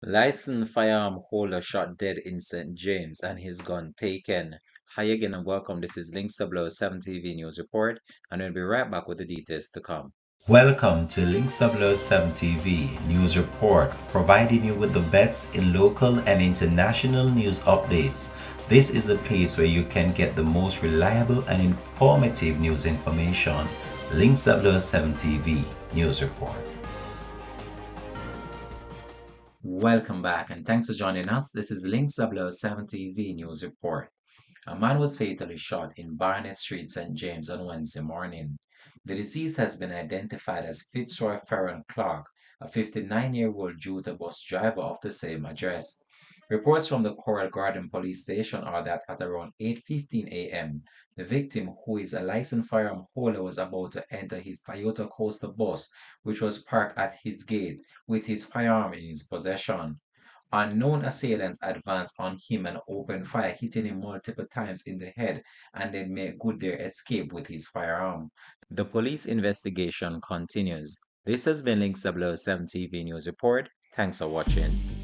Licensed firearm holder shot dead in St. James and his gun taken. Hi again and welcome. This is Links 007 TV News Report, and we'll be right back with the details to come. Welcome to Links 007 TV News Report, providing you with the best in local and international news updates. This is a place where you can get the most reliable and informative news information. Links 007 TV News Report. Welcome back and thanks for joining us. This is Links 007 TV News Report. A man was fatally shot in Barnett Street, St. James on Wednesday morning. The deceased has been identified as Fitzroy Farron Clark, a 59-year-old Juta bus driver of the same address. Reports from the Coral Garden police station are that at around 8:15 a.m., the victim, who is a licensed firearm holder, was about to enter his Toyota Coaster bus, which was parked at his gate, with his firearm in his possession. Unknown assailants advanced on him and opened fire, hitting him multiple times in the head and then made good their escape with his firearm. The police investigation continues. This has been Links 007 TV News Report. Thanks for watching.